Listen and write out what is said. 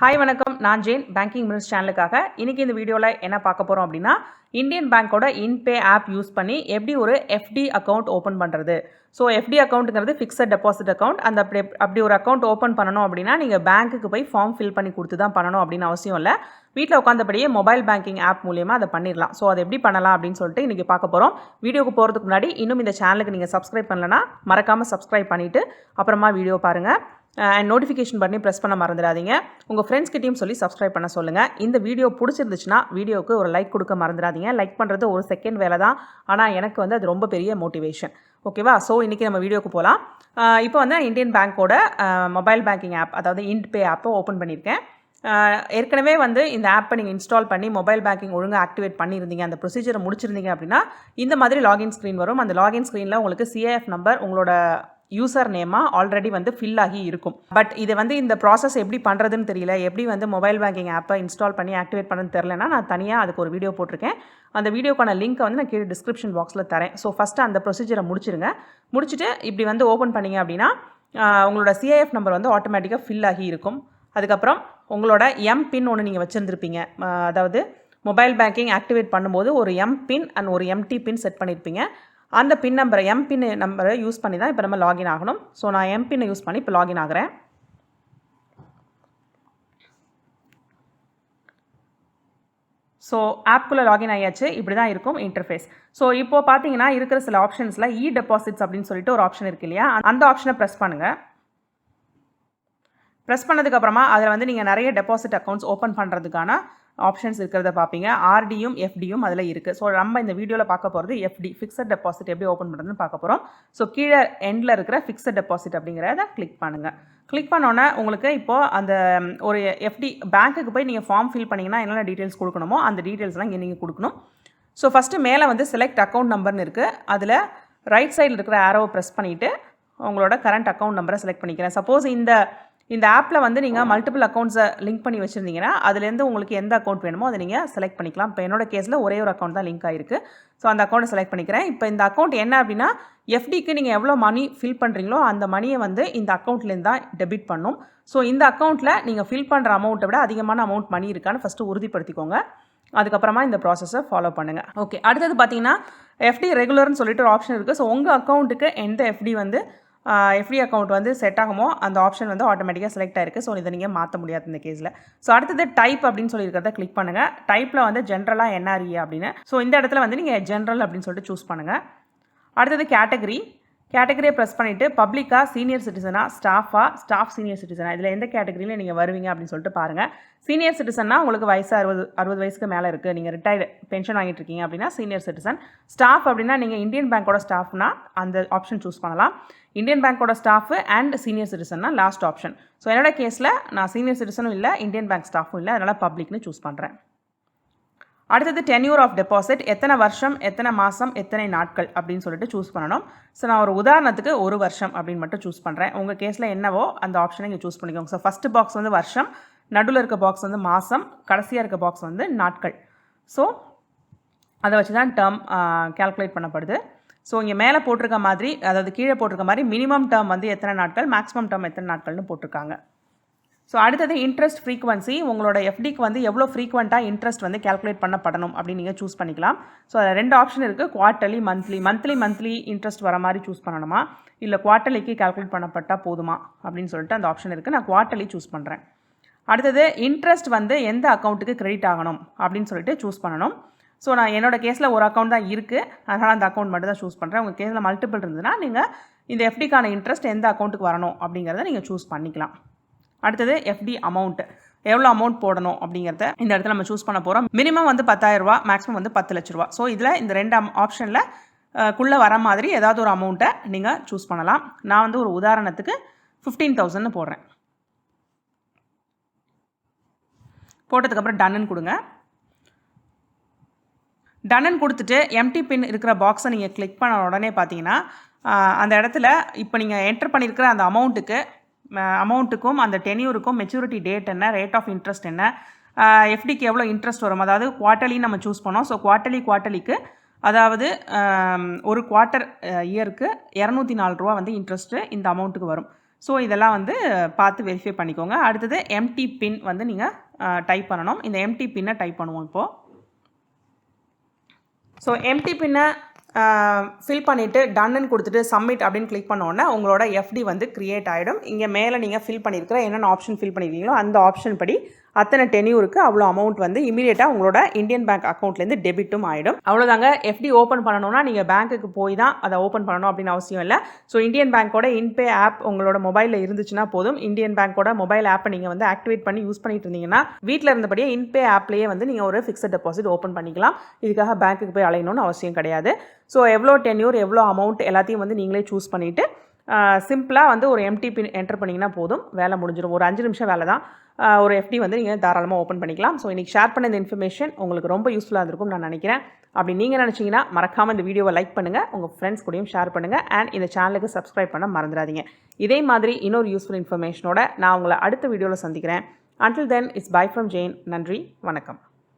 Hi வணக்கம், நான் Jain banking minutes சேனலுக்காக இன்றைக்கி இந்த வீடியோவில் என்ன பார்க்க போகிறோம் அப்படின்னா, இந்தியன் பேங்க்கோட IndPay ஆப் யூஸ் பண்ணி எப்படி ஒரு எஃப்டி அக்கௌண்ட் ஓப்பன் பண்ணுறது. ஸோ எஃப்டி அக்கௌண்ட்டுங்கிறது ஃபிக்ஸட் டெபாசிட் அக்கௌண்ட். அந்த அப்படி ஒரு அக்கௌண்ட் ஓப்பன் பண்ணணும் அப்படின்னா நீங்கள் பேங்க்குக்கு போய் ஃபார்ம் ஃபில் பண்ணி கொடுத்து தான் பண்ணணும் அப்படின்னு அவசியம் இல்லை. வீட்டில் உட்காந்தபடியே மொபைல் பேங்கிங் ஆப் மூலியமாக அதை பண்ணிடலாம். ஸோ அதை எப்படி பண்ணலாம் அப்படின்னு சொல்லிட்டு இன்றைக்கி பார்க்க போகிறோம். வீடியோக்கு போகிறதுக்கு முன்னாடி இன்னும் இந்த சேனலுக்கு நீங்கள் சப்ஸ்கிரைப் பண்ணலன்னா மறக்காமல் சப்ஸ்கிரைப் பண்ணிவிட்டு அப்புறமா வீடியோ பாருங்கள். அண்ட் நோட்டிஃபிகேஷன் பட்டனை ப்ரெஸ் பண்ண மறந்துடாதீங்க. உங்கள் ஃப்ரெண்ட்ஸ்கிட்டையும் சொல்லி சப்ஸ்கிரைப் பண்ண சொல்லுங்கள். இந்த வீடியோ பிடிச்சிருந்துச்சுன்னா வீடியோவுக்கு ஒரு லைக் கொடுக்க மறந்துடாதீங்க. லைக் பண்ணுறது ஒரு செகண்ட் வேலை தான், ஆனால் எனக்கு வந்து அது ரொம்ப பெரிய மோட்டிவேஷன். ஓகேவா? ஸோ இன்றைக்கி நம்ம வீடியோக்கு போகலாம். இப்போ வந்து இந்தியன் பேங்க்கோட மொபைல் பேங்கிங் ஆப், அதாவது IndPay ஆப்பை ஓப்பன் பண்ணியிருக்கேன். ஏற்கனவே வந்து இந்த ஆப்பை நீங்கள் இன்ஸ்டால் பண்ணி மொபைல் பேங்கிங் ஒழுங்காக ஆக்டிவேட் பண்ணியிருந்தீங்க, அந்த ப்ரொசீஜரை முடிச்சிருந்தீங்க அப்படின்னா இந்த மாதிரி லாகின் ஸ்க்ரீன் வரும். அந்த லாகின் ஸ்க்ரீனில் உங்களுக்கு CIF நம்பர், உங்களோட யூசர் நேமாக ஆல்ரெடி வந்து ஃபில் ஆகி இருக்கும். பட் இது வந்து இந்த ப்ராசஸ் எப்படி பண்ணுறதுன்னு தெரியல, எப்படி வந்து மொபைல் பேங்கிங் ஆப்பை இன்ஸ்டால் பண்ணி ஆக்டிவேட் பண்ணுறதுன்னு தெரிலனா நான் தனியாக அதுக்கு ஒரு வீடியோ போட்டிருக்கேன். அந்த வீடியோக்கான லிங்க்கை வந்து நான் கீழே டிஸ்கிரிப்ஷன் பாக்ஸில் தரேன். ஸோ ஃபஸ்ட்டு அந்த ப்ரொசீஜரை முடிச்சிருங்க. முடிச்சுட்டு இப்படி வந்து ஓப்பன் பண்ணிங்க அப்படின்னா உங்களோட CIF நம்பர் வந்து ஆட்டோமேட்டிக்காக ஃபில் ஆகி இருக்கும். அதுக்கப்புறம் உங்களோட எம்பின் ஒன்று நீங்கள் வச்சுருந்துருப்பீங்க. அதாவது மொபைல் பேங்கிங் ஆக்டிவேட் பண்ணும்போது ஒரு எம்பின் அண்ட் ஒரு எம்டி பின் செட் பண்ணியிருப்பீங்க. அந்த பின் நம்பரை, எம்பின் நம்பரை யூஸ் பண்ணி தான் இப்போ நம்ம லாகின் ஆகணும். ஸோ நான் எம்பின்னை யூஸ் பண்ணி இப்போ லாகின் ஆகிறேன். ஸோ ஆப்குள்ளே லாகின் ஆகியாச்சு. இப்படி தான் இருக்கும் இன்டர்ஃபேஸ். ஸோ இப்போது பார்த்தீங்கன்னா இருக்கிற சில ஆப்ஷன்ஸில் டெபாசிட்ஸ் அப்படின்னு சொல்லிட்டு ஒரு ஆப்ஷன் இருக்கு இல்லையா, அந்த ஆப்ஷனை ப்ரெஸ் பண்ணுங்கள். ப்ரெஸ் பண்ணதுக்கப்புறமா அதில் வந்து நீங்கள் நிறைய டெபாசிட் அக்கௌண்ட்ஸ் ஓப்பன் பண்ணுறதுக்கான ஆப்ஷன்ஸ் இருக்கிறத பார்ப்பீங்க. ஆர்டியும் எஃப்டியும் அதில் இருக்குது. ஸோ நம்ம இந்த வீடியோவில் பார்க்க போகிறது எஃப்டி, ஃபிக்ஸட் டெபாசிட் எப்படி ஓப்பன் பண்ணுறதுன்னு பார்க்க போகிறோம். ஸோ கீழே எண்டில் இருக்கிற ஃபிக்ஸட் டெபாசிட் அப்படிங்கிறத கிளிக் பண்ணுங்கள். கிளிக் பண்ணோன்னே உங்களுக்கு இப்போது அந்த ஒரு எஃப்டி பேங்க்குக்கு போய் நீங்கள் ஃபார்ம் ஃபில் பண்ணிங்கன்னா என்னென்ன டீட்டெயில்ஸ் கொடுக்கணுமோ அந்த டீட்டெயில்ஸ்லாம் இங்கே நீங்கள் கொடுக்கணும். ஸோ ஃபஸ்ட்டு மேலே வந்து செலக்ட் அக்கௌண்ட் நம்பர்னு இருக்குது. அதில் ரைட் சைடில் இருக்கிற ஆரோவை ப்ரெஸ் பண்ணிவிட்டு உங்களோட கரண்ட் அக்கௌண்ட் நம்பரை செலக்ட் பண்ணிக்கிறேன். சப்போஸ் இந்த ஆப்பில் வந்து நீங்கள் மல்டிபிள் அக்கௌண்ட்ஸை லிங்க் பண்ணி வச்சுருந்தீங்கன்னா அதுலேருந்து உங்களுக்கு எந்த அக்கௌண்ட் வேணுமோ அதை நீங்கள் செலக்ட் பண்ணிக்கலாம். இப்போ என்னோட கேஸில் ஒரே ஒரு அக்கௌண்ட் தான் லிங்க் ஆகிருக்கு. ஸோ அந்த அக்கௌண்ட்டை செலக்ட் பண்ணிக்கிறேன். இப்போ இந்த அக்கௌண்ட் என்ன அப்படின்னா, எஃப்டிக்கு நீங்கள் எவ்வளோ மணி ஃபில் பண்ணுறீங்களோ அந்த மணியை வந்து இந்த அக்கௌண்ட்லேருந்து தான் டெபிட் பண்ணும். ஸோ இந்த அக்கௌண்ட்டில் நீங்கள் ஃபில் பண்ணுற அமௌண்ட்டை விட அதிகமான அமௌண்ட் மணி இருக்கான்னு ஃபஸ்ட்டு உறுதிப்படுத்திக்கோங்க. அதுக்கப்புறமா இந்த ப்ராசஸை ஃபாலோ பண்ணுங்கள். ஓகே, அடுத்தது பார்த்தீங்கன்னா எஃப்டி ரெகுலர்னு சொல்லிட்டு ஒரு ஆப்ஷன் இருக்குது. ஸோ உங்கள் அக்கௌண்ட்டுக்கு எந்த எஃப்டி அக்கௌண்ட் வந்து செட் ஆகுமோ அந்த ஆப்ஷன் வந்து ஆட்டோமேட்டிக்காக செலக்ட் ஆயிருக்கு. ஸோ இதை நீங்கள் மாற்ற முடியாது இந்த கேஸில். ஸோ அடுத்தது டைப் அப்படின்னு சொல்லியிருக்கிறத கிளிக் பண்ணுங்கள். டைப்பில் வந்து ஜென்ரலாக NRE அப்படின்னு. ஸோ இந்த இடத்துல வந்து நீங்கள் ஜென்ரல் அப்படின்னு சொல்லிட்டு சூஸ் பண்ணுங்கள். அடுத்தது கேட்டகரியை ப்ரெஸ் பண்ணிவிட்டு பப்ளிக்கா, சீனியர் சிட்டிசனா, ஸ்டாஃப் சீனியர் சிட்டிசனா, இதில் எந்த கேட்டகரியில் நீங்கள் வருவீங்க அப்படின்னு சொல்லிட்டு பாருங்கள். சீனியர் சிட்டிசன்னா உங்களுக்கு வயசு 60 வயசுக்கு மேலே இருக்குது, நீங்கள் ரிட்டையர்டு பென்ஷன் வாங்கிட்டு இருக்கீங்க அப்படின்னா சீனியர் சிட்டிசன். ஸ்டாஃப் அப்படின்னா நீங்கள் இந்தியன் பேங்க்கோட ஸ்டாஃப்னா அந்த ஆப்ஷன் சூஸ் பண்ணலாம். இந்தியன் பேங்க்கோட ஸ்டாஃபு அண்ட் சீனியர் சிட்டிசன்னா லாஸ்ட் ஆப்ஷன். ஸோ என்னோட கேஸில் நான் சீனியர் சிட்டிசனும் இல்லை, இந்தியன் பேங்க் ஸ்டாஃபும் இல்லை, அதனால் பப்ளிக்னு சூஸ் பண்ணுறேன். அடுத்தது டென்யூர் ஆஃப் டெபாசிட், எத்தனை வருஷம், எத்தனை மாதம், எத்தனை நாட்கள் அப்படின்னு சொல்லிட்டு சூஸ் பண்ணணும். ஸோ நான் ஒரு உதாரணத்துக்கு 1 வருஷம் அப்படின்னு மட்டும் சூஸ் பண்ணுறேன். உங்கள் கேஸில் என்னவோ அந்த ஆப்ஷனை இங்கே சூஸ் பண்ணிக்கோங்க. ஸோ ஃபஸ்ட்டு பாக்ஸ் வந்து வருஷம், நடுவில் இருக்க பாக்ஸ் வந்து மாதம், கடைசியாக இருக்க பாக்ஸ் வந்து நாட்கள். ஸோ அதை வச்சு தான் டேர்ம் கேல்குலேட் பண்ணப்படுது. ஸோ இங்கே மேலே போட்டிருக்க மாதிரி, அதாவது கீழே போட்டிருக்க மாதிரி மினிமம் டேர்ம் வந்து எத்தனை நாட்கள், மேக்ஸிமம் டேர்ம் எத்தனை நாட்கள்னு போட்டிருக்காங்க. ஸோ அடுத்தது இன்ட்ரெஸ்ட் ஃப்ரீக்வன்சி, உங்களோட எஃப்டிக்கு வந்து எவ்வளோ ஃப்ரீக்வெண்ட்டாக இன்ட்ரெஸ்ட் வந்து கேல்குலேட் பண்ணப்படணும் அப்படின்னு நீங்கள் சூஸ் பண்ணிக்கலாம். ஸோ அதில் 2 ஆப்ஷன் இருக்குது, குவார்ட்டர்லி, மந்த்லி இன்ட்ரெஸ்ட் வர மாதிரி சூஸ் பண்ணணுமா, இல்லை குவார்ட்டர்லிக்கு கேல்குலேட் பண்ணப்பட்டால் போதுமா அப்படின்னு சொல்லிட்டு அந்த ஆப்ஷன் இருக்குது. நான் குவார்ட்டர்லி சூஸ் பண்ணுறேன். அடுத்தது இன்ட்ரெஸ்ட் வந்து எந்த அக்கௌண்ட்டுக்கு கிரெடிட் ஆகணும் அப்படின்னு சொல்லிட்டு சூஸ் பண்ணணும். ஸோ நான் என்னோட கேஸில் ஒரு அக்கௌண்ட் தான் இருக்குது, அதனால் அந்த அக்கௌண்ட் மட்டும் தான் சூஸ் பண்ணுறேன். உங்கள் கேஸில் மல்டிபிள் இருந்ததுன்னா நீங்கள் இந்த எஃப்டிக்கான இன்ட்ரெஸ்ட் எந்த அக்கௌண்ட்டுக்கு வரணும் அப்படிங்கிறத நீங்கள் சூஸ் பண்ணிக்கலாம். அடுத்தது எஃப்டி அமௌண்ட், எவ்வளோ அமௌண்ட் போடணும் அப்படிங்கிறத இந்த இடத்துல நம்ம சூஸ் பண்ண போகிறோம். மினிமம் வந்து 10,000 ரூபா, மேக்ஸிமம் வந்து 10 லட்ச ரூபா. ஸோ இதில் இந்த 2 ஆப்ஷனில் குள்ளே வர மாதிரி ஏதாவது ஒரு அமௌண்ட்டை நீங்கள் சூஸ் பண்ணலாம். நான் வந்து ஒரு உதாரணத்துக்கு 15,000ன்னு போடுறேன். போட்டதுக்கப்புறம் டன்னு கொடுங்க. டன்னு கொடுத்துட்டு எம்டி பின் இருக்கிற பாக்ஸை நீங்கள் கிளிக் பண்ண உடனே பார்த்தீங்கன்னா அந்த இடத்துல இப்போ நீங்கள் என்டர் பண்ணியிருக்கிற அந்த அமௌண்ட்டுக்கும் அந்த டென்யூருக்கும் மெச்சூரிட்டி டேட் என்ன, ரேட் ஆஃப் இன்ட்ரெஸ்ட் என்ன, எஃப்டிக்கு எவ்வளோ இன்ட்ரெஸ்ட் வரும், அதாவது குவார்ட்டர்லின்னு நம்ம சூஸ் பண்ணோம். ஸோ குவார்ட்டர்லிக்கு அதாவது ஒரு குவார்ட்டர் இயருக்கு 204 ரூபா வந்து இன்ட்ரெஸ்ட்டு இந்த அமௌண்ட்டுக்கு வரும். ஸோ இதெல்லாம் வந்து பார்த்து வெரிஃபை பண்ணிக்கோங்க. அடுத்தது எம்டி பின் வந்து நீங்கள் டைப் பண்ணணும். இந்த எம்டி பின்னை டைப் பண்ணுவோம் இப்போது. ஸோ எம்டி பின்னை ஃபில் பண்ணிவிட்டு டன்னு கொடுத்துட்டு சப்மிட் அப்படின்னு கிளிக் பண்ணோன்னே உங்களோட எஃப்டி வந்து க்ரியேட் ஆகிடும். இங்கே மேலே நீங்கள் ஃபில் பண்ணியிருக்கிற என்னென்ன ஆப்ஷன் ஃபில் பண்ணியிருக்கீங்களோ அந்த ஆப்ஷன் படி அத்தனை டென்யூருக்கு அவ்வளோ அமௌண்ட் வந்து இமீடியட்டாக உங்களோட இந்தியன் பேங்க் அக்கௌண்ட்லேருந்து டெபிட்டும் ஆகிடும். அவ்வளோதாங்க. எஃப்டி ஓப்பன் பண்ணணும்னா நீங்கள் பேங்க்குக்கு போய் தான் அதை ஓப்பன் பண்ணணும் அப்படின்னு அவசியம் இல்லை. ஸோ இந்தியன் பேங்க்கோட IndPay ஆப் உங்களோட மொபைலில் இருந்துச்சுன்னா போதும். இந்தியன் பேங்க்கோட மொபைல் ஆப்பை நீங்கள் வந்து ஆக்டிவேட் பண்ணி யூஸ் பண்ணிட்டு இருந்தீங்கன்னா வீட்டில் இருந்தபடியே IndPay ஆப்லேயே வந்து நீங்கள் ஒரு ஃபிக்ஸட் டெபாசிட் ஓப்பன் பண்ணிக்கலாம். இதுக்காக பேங்க்குக்கு போய் அலையணும்னு அவசியம் கிடையாது. ஸோ எவ்வளோ டென்யூர் எவ்வளோ அமௌண்ட் எல்லாத்தையும் வந்து நீங்களே சூஸ் பண்ணிவிட்டு சிம்பிளாக வந்து ஒரு எம்டி பின் என்டர் பண்ணிங்கன்னா போதும், வேலை முடிஞ்சிடும். ஒரு 5 நிமிஷம் வேலை தான். ஒரு எஃப்டி வந்து நீங்கள் தாராளமாக ஓப்பன் பண்ணிக்கலாம். ஸோ இன்றைக்கி ஷேர் பண்ண இந்த இன்ஃபர்மேஷன் உங்களுக்கு ரொம்ப யூஸ்ஃபுல்லாக இருந்திருக்கும் நான் நினைக்கிறேன். அப்படி நீங்கள் நினச்சிங்கன்னா மறக்காமல் இந்த வீடியோவை லைக் பண்ணுங்கள், உங்கள் ஃப்ரெண்ட்ஸ் கூடயும் ஷேர் பண்ணுங்கள், அண்ட் இந்த சேனலுக்கு சப்ஸ்கிரைப் பண்ண மறந்துடாதீங்க. இதே மாதிரி இன்னொரு யூஸ்ஃபுல் இன்ஃபர்மேஷனோட நான் உங்களை அடுத்த வீடியோவில் சந்திக்கிறேன். Until then, it's bye from Jane. நன்றி, வணக்கம்.